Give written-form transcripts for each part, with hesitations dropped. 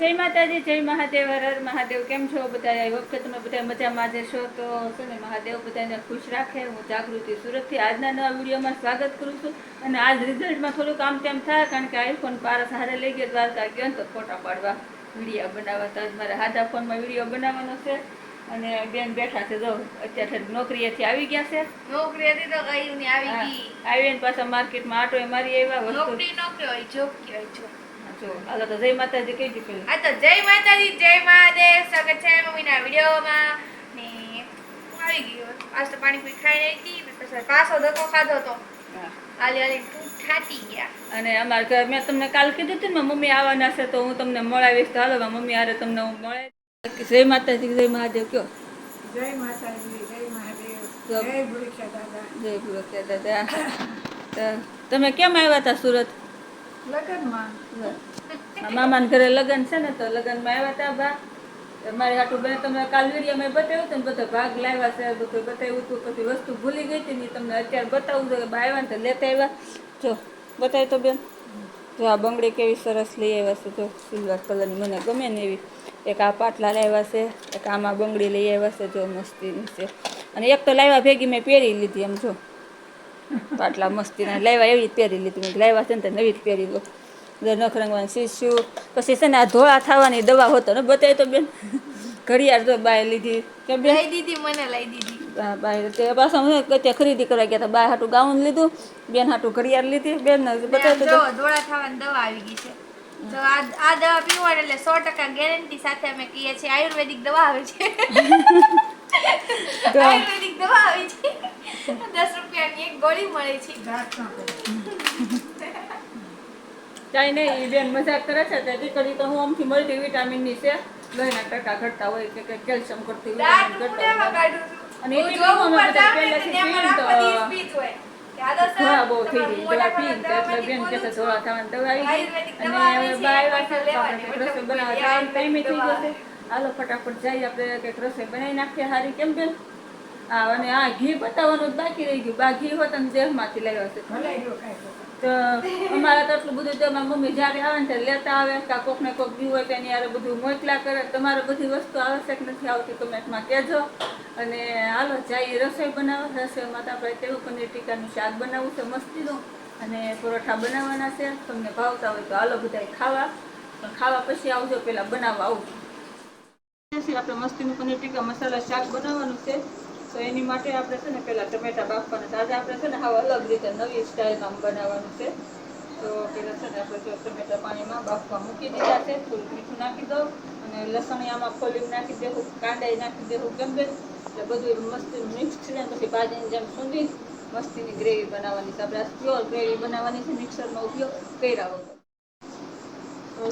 જય માતાજી, જય મહાદેવ, હર હર મહાદેવ. કેમ છો બધા? આઈ હોપ કે તમે બધા મજામાં જશો. તો છે ને, મહાદેવ બધાને ખુશ રાખે. હું જાગૃતિ સુરતથી આજના નવા વિડીયોમાં સ્વાગત કરું છું. અને આજ રિઝલ્ટમાં થોડું કામ તેમ થાય, કારણ કે આઈફોન પારા હારે લઈ ગયો દ્વારકા ગયો ને, તો ફોટા પાડવા વિડીયો બનાવવા. તો મારે હાદા ફોનમાં વિડીયો બનાવવાનો છે. અને બેન બેઠા છે, જો અત્યારે નોકરીએથી આવી ગયા છે. નોકરીએથી તો ગઈ ને આવી ગઈ. આવીને પાછા માર્કેટમાં આટો મારી આવ્યા. નોકરી ન કહેવાય, જોબ કહેવાય. જો હાલો તો જય માતાજી કહી દીધું. હા તો જય માતાજી, જય મહાદેવ. સ્વાગત છે મમ્મીના વિડીયોમાં. ને હું આવી ગયો. આજ તો પાણીપુરી ખાઈને આવી હતી, પછી પાછો ધક્કો ખાધો તો હાલી હાલી થાકી ગયા. અને અમારા ઘર મેં તમને કાલ કીધું હતું ને, મમ્મી આવવાના છે, તો હું તમને મળાવીશ. તો હાલો મમ્મી હારે તમને હું મળે. જય માતાજી, જય મહાદેવ કયો. જય માતાજી, જય મહાદેવ, જય ભૂલખા દાદા. જય ભૂલખા દાદા. તમે કેમ આવ્યા હતા સુરત? લગ્નમાં. મામાના ઘરે લગ્ન છે ને, તો લગ્નમાં આવ્યા હતા બા. મારી હાટું બેન તમને કાલ વિડીયો મેં બતાવ્યું હતું ને, બધો ભાગ લાવ્યા છે, બધું બતાવ્યું હતું. પછી વસ્તુ ભૂલી ગઈ હતી ને, તમને અત્યારે બતાવું છું કે બા આવ્યા ને તો લેતા આવ્યા. જો બતાવી તો બેન, જો આ બંગડી કેવી સરસ લઈ આવ્યા છે. જો સિલ્વર કલરની મને ગમે ને એવી. એક આ પાટલા લાવ્યા છે, એક આમાં બંગડી લઈ આવ્યા છે, જો મસ્તીની છે. અને એક તો લાવ્યા ભેગી મેં પહેરી લીધી. એમ જો પાટલા મસ્તીના લાવ્યા, એવી જ પહેરી લીધી. મેં લાવ્યા છે ને તો નવી જ પહેરી લો. નખરંગવાનું શીશું. પછી છે ને આ ધોળા થવાની દવા હોતો ને, બતાવી તો બેન. ઘડિયાળ તો બાય લીધી કે બેન? લઈ દીધી, મને લઈ દીધી. બાય તે પાછા હું ત્યાં ખરીદી કરવા ગયા હતા. બાય હાટું ગાઉન લીધું, બેન હાટું ઘડિયાળ લીધી. બેન બતાવી તો ધોળા થવાની દવા આવી ગઈ છે. તો આ દવા પીવો એટલે 100% ગેરંટી સાથે અમે કહીએ છીએ. આયુર્વેદિક દવા આવે છે. આયુર્વેદિક દવા આવે છે. 10 રૂપિયાની એક ગોળી મળે છે. કાંઈ નહીં, એ બેન મજાક કરે છે. તે દીકરી તો હું આમથી મલ્ટીવિટામિનની છે. લોહીના ટકા ઘટતા હોય કે કેલ્શિયમ કરતી હોય. અને એ બહુ થઈ ગઈ દવા પી. એટલે બેન કે ધોળા થવાની દવા આવી ગઈ. અને હવે બા આવ્યા છે, રસોઈ બનાવવા ટાઈમે થઈ ગયો છે. હાલો ફટાફટ જઈએ આપણે, કંઈક રસોઈ બનાવી નાખીએ સારી. કેમ બેન? હા, અને આ ઘી બતાવવાનું બાકી રહી ગયું. બા ઘી હોત ને દેહમાંથી લાવ્યા છે. તો અમારે તો એટલું બધું, તો મમ્મી જ્યારે આવે ને ત્યારે લેતા આવે. કાં કોક ને કોક બી હોય તો એની યારે બધું મોકલા કરે. તમારે બધી વસ્તુ આવશ્યક નથી આવતી, કમેન્ટમાં કહેજો. અને હાલો જઈએ રસોઈ બનાવવા. રસોઈમાં તો આપણે તેવું પનીર ટીકાનું શાક બનાવવું છે મસ્તીનું, અને પરોઠા બનાવવાના છે. તમને ભાવતા હોય તો હાલો બધા ખાવા. પણ ખાવા પછી આવજો, પહેલાં બનાવવા આવજો. આપણે મસ્તીનું પનીર ટીકા મસાલા શાક બનાવવાનું છે. તો એની માટે આપણે છે ને પહેલાં ટમેટા બાફવાના. આજે આપણે છે ને હાવ અલગ રીતે નવી સ્ટાઇલમાં બનાવવાનું છે. તો પહેલાં છે ને આપણે જો ટમેટા પાણીમાં બાફવા મૂકી દીધા છે. થોડું મીઠું નાખી દઉં, અને લસણિયામાં ફોલીને નાખી દેવું, કાંદાય નાખી દેવું. કેમ બેન? એટલે બધું મસ્તી મિક્સ થઈને પછી ભાજીની જેમ સૂંધી મસ્તીની ગ્રેવી બનાવવાની છે. આપણે પ્યોર ગ્રેવી બનાવવાની છે, મિક્સરનો ઉપયોગ કર્યા વગર.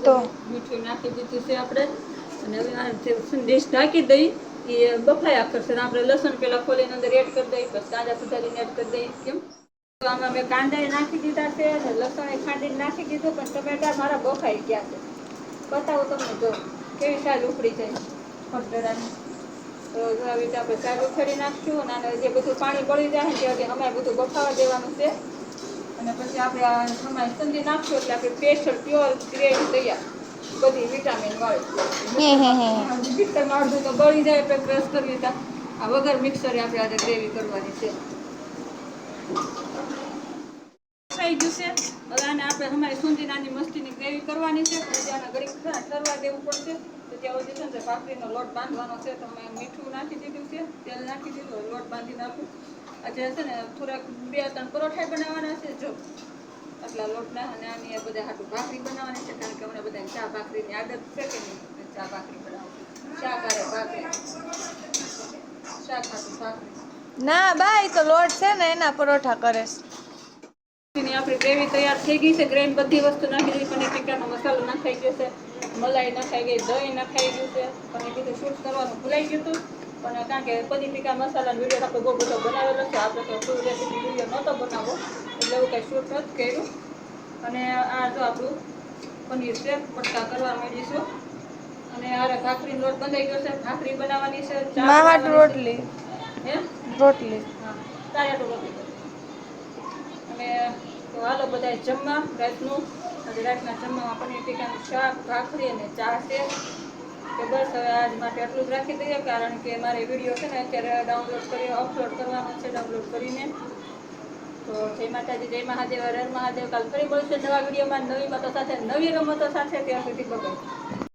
તો મીઠું નાખી દીધું છે આપણે. અને હવે આ જે ડીશ ઢાંકી દઈ, એ બફાયા કરશે. આપણે લસણ પહેલાં ખોલીને અંદર એડ કરી દઈએ, પછી કાંદા સુધારીને એડ કરી દઈએ. કેમ? તો આમાં મેં કાંદા નાખી દીધા છે, અને લસણ ખાંડીને નાખી દીધું. પણ ટમેટા મારા બફાઈ ગયા છે. બતાવો તમને, જો કેવી સાલ ઉખડી જાય ખડદરાની. તો આવી રીતે આપણે સાલ ઉખડી નાખશું. અને જે બધું પાણી બળી જાય ને ત્યાં અમારે બધું બફાવા દેવાનું છે. અને પછી આપણે આ અમારે સંધી નાખશું એટલે આપણે સ્પેશિયલ પ્યોર ગ્રેવી તૈયાર, બધી વિટામિન વાળી. મિક્સરમાં અડધું તો બળી જાય એટલે ક્રશ કરવી હતા. આ વગર મિક્સરે આપણે આજે ગ્રેવી કરવાની છે. થઈ ગયું છે. હવે આને આપણે અમારી સૂંધી નાની મસ્તીની ગ્રેવી કરવાની છે. પછી આને ઘડીક ઠરવા દેવું પડશે. તો ત્યાં સુધી છે ને ભાખરીનો લોટ બાંધવાનો છે. તો મેં મીઠું નાખી દીધું છે, તેલ નાખી દીધું, લોટ બાંધી નાખું. આજે છે ને થોડાક 2-3 પરોઠા બનાવવાના છે. જો આટલા લોટના, અને આની બધા હાટું ભાખરી બનાવવાની છે. કારણ કે હમણાં બધા ચા ભાખરીની આદત છે કે નહીં, ચા ભાખરી બનાવવું. ચા કરે ભાખરી, શાક હાટું ભાખરી. ના બા, એ તો લોટ છે ને એના પરોઠા કરે છે. આપણી ગ્રેવી તૈયાર થઈ ગઈ છે. ગ્રેવી બધી વસ્તુ નાખી દીધી. પનીર ટીકાનો મસાલો નાખાઈ ગયો છે, મલાઈ નખાઈ ગઈ, દહીં નખાઈ ગયું છે. પનીર ટીકા શૂટ કરવાનું ભૂલાઈ ગયું હતું. પણ કારણ કે પનીર ટીકા મસાલાનો વિડીયો આપણે બહુ બધો બનાવેલો છે. આપણે તો ફૂલ રેસીપી વિડીયો નહોતો બનાવવો, એટલે એવું કંઈ શૂટ નથી કર્યું. અને આ જો આપણું પનીર છે, પટકા કરવા માંડીશું. અને આરે ભાખરીનો લોટ બંધાઈ ગયો છે. ભાખરી બનાવવાની છે, ચા રોટલી. હે રોટલી. હા, તારે રોટલી. અને તો હાલો બધા જમવા રાતનું. આજે રાતના જમવામાં પનીર ટીકાનું શાક, ભાખરી અને ચા છે. કે બસ હવે આજ માટે આટલું જ રાખી દઈએ, કારણ કે મારે વિડીયો છે ને અત્યારે અપલોડ કરવાનો છે, ડાઉનલોડ કરીને. તો જય માતાજી, જય મહાદેવ, હર હર મહાદેવ. કાલ ફરી મળશે નવા વિડીયોમાં, નવી વાતો સાથે, નવી રમતો સાથે. ત્યાં સુધી બગાય.